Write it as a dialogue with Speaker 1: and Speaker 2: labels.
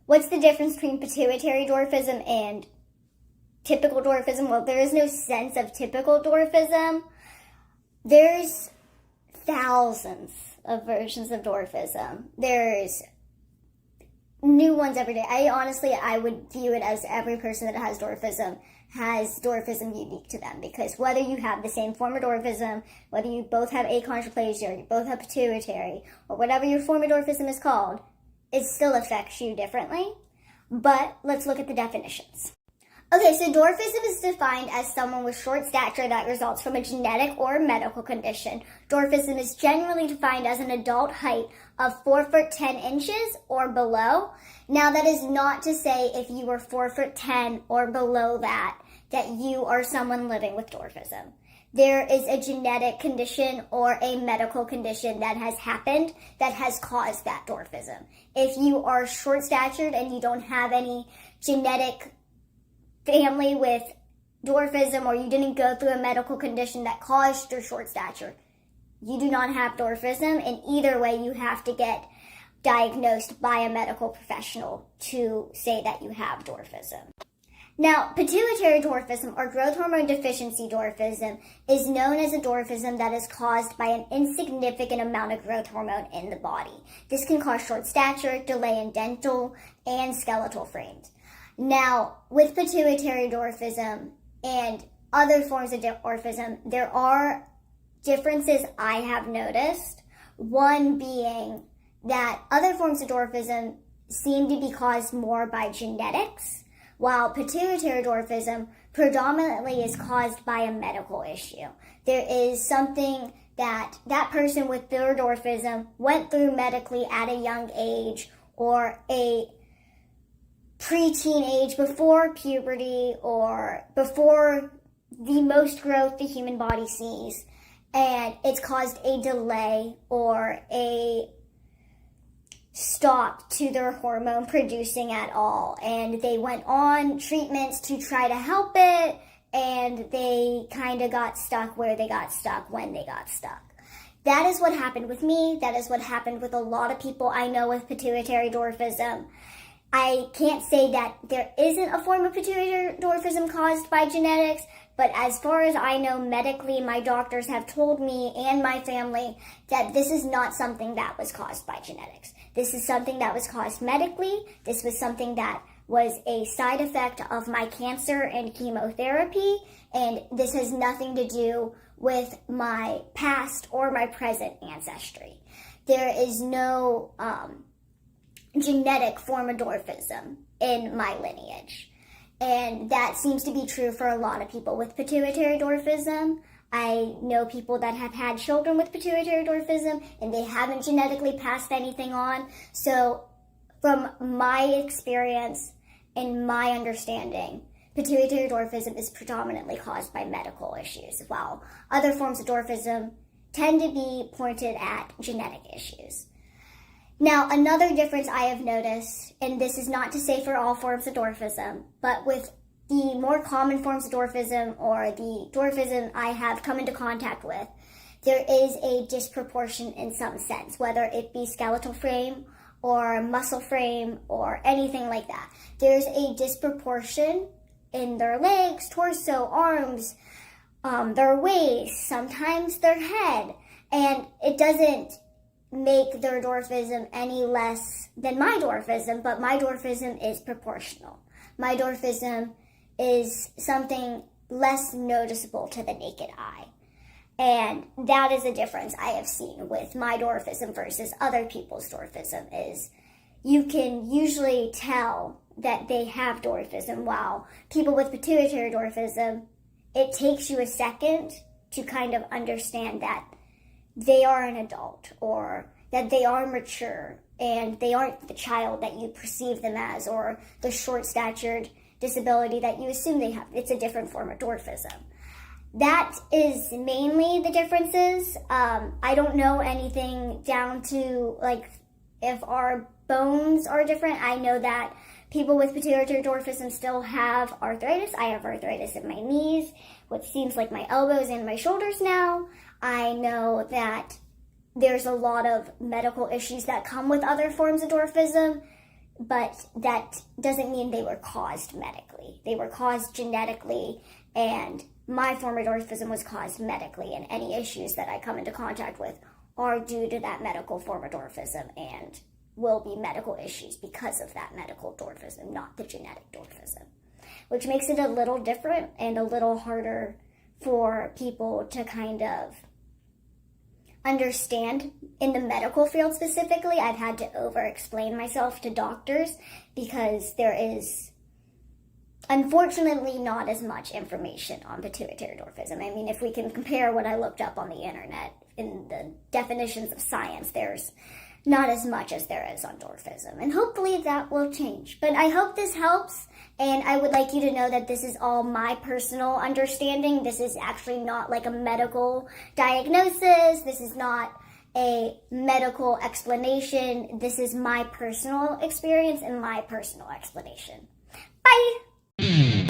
Speaker 1: What's the difference between pituitary dwarfism and typical dwarfism? Well, there is no sense of typical dwarfism. There's thousands of versions of dwarfism. There's new ones every day. I would view it as every person that has dwarfism unique to them, because whether you have the same form of dwarfism, whether you both have achondroplasia, or you both have pituitary, or whatever your form of dwarfism is called, it still affects you differently. But let's look at the definitions. Okay, so dwarfism is defined as someone with short stature that results from a genetic or medical condition. Dwarfism is generally defined as an adult height of 4 foot 10 inches or below. Now, that is not to say if you were 4 foot 10 or below that you are someone living with dwarfism. There is a genetic condition or a medical condition that has happened that has caused that dwarfism. If you are short-statured and you don't have any genetic family with dwarfism, or you didn't go through a medical condition that caused your short stature, you do not have dwarfism, and either way you have to get diagnosed by a medical professional to say that you have dwarfism. Now, pituitary dwarfism or growth hormone deficiency dwarfism is known as a dwarfism that is caused by an insignificant amount of growth hormone in the body. This can cause short stature, delay in dental and skeletal frames. Now, with pituitary dwarfism and other forms of dwarfism, there are differences I have noticed. One being that other forms of dwarfism seem to be caused more by genetics, while pituitary dwarfism predominantly is caused by a medical issue. There is something that person with their dwarfism went through medically at a young age, or a preteen age, before puberty, or before the most growth the human body sees, and it's caused a delay or a stop to their hormone producing at all, and they went on treatments to try to help it, and they kind of got stuck where they got stuck when they got stuck. That is what happened with me. That is what happened with a lot of people I know with pituitary dwarfism. I can't say that there isn't a form of pituitary dwarfism caused by genetics, but as far as I know medically, my doctors have told me and my family that this is not something that was caused by genetics. This is something that was caused medically. This was something that was a side effect of my cancer and chemotherapy, and this has nothing to do with my past or my present ancestry. There is no genetic form of dwarfism in my lineage. And that seems to be true for a lot of people with pituitary dwarfism. I know people that have had children with pituitary dwarfism and they haven't genetically passed anything on. So from my experience and my understanding, pituitary dwarfism is predominantly caused by medical issues, while other forms of dwarfism tend to be pointed at genetic issues. Now, another difference I have noticed, and this is not to say for all forms of dwarfism, but with the more common forms of dwarfism, or the dwarfism I have come into contact with, there is a disproportion in some sense, whether it be skeletal frame or muscle frame or anything like that. There's a disproportion in their legs, torso, arms, their waist, sometimes their head, and it doesn't make their dwarfism any less than my dwarfism, but my dwarfism is proportional. My dwarfism is something less noticeable to the naked eye. And that is a difference I have seen with my dwarfism versus other people's dwarfism, is you can usually tell that they have dwarfism, while people with pituitary dwarfism, it takes you a second to kind of understand that they are an adult, or that they are mature, and they aren't the child that you perceive them as, or the short-statured disability that you assume they have. It's a different form of dwarfism. That is mainly the differences. I don't know anything down to, like, if our bones are different. I know that people with pituitary dwarfism still have arthritis. I have arthritis in my knees, what seems like my elbows and my shoulders now. I know that there's a lot of medical issues that come with other forms of dwarfism. but that doesn't mean they were caused medically. They were caused genetically, and my form of dwarfism was caused medically, and any issues that I come into contact with are due to that medical form of dwarfism and will be medical issues because of that medical dwarfism, not the genetic dwarfism, which makes it a little different and a little harder for people to kind of understand. In the medical field specifically, I've had to over-explain myself to doctors because there is unfortunately not as much information on pituitary dwarfism. I mean, if we can compare what I looked up on the internet in the definitions of science, there's not as much as there is on dwarfism, and hopefully that will change. But I hope this helps, and I would like you to know that this is all my personal understanding. This is actually not like a medical diagnosis. This is not a medical explanation. This is my personal experience and my personal explanation. Bye!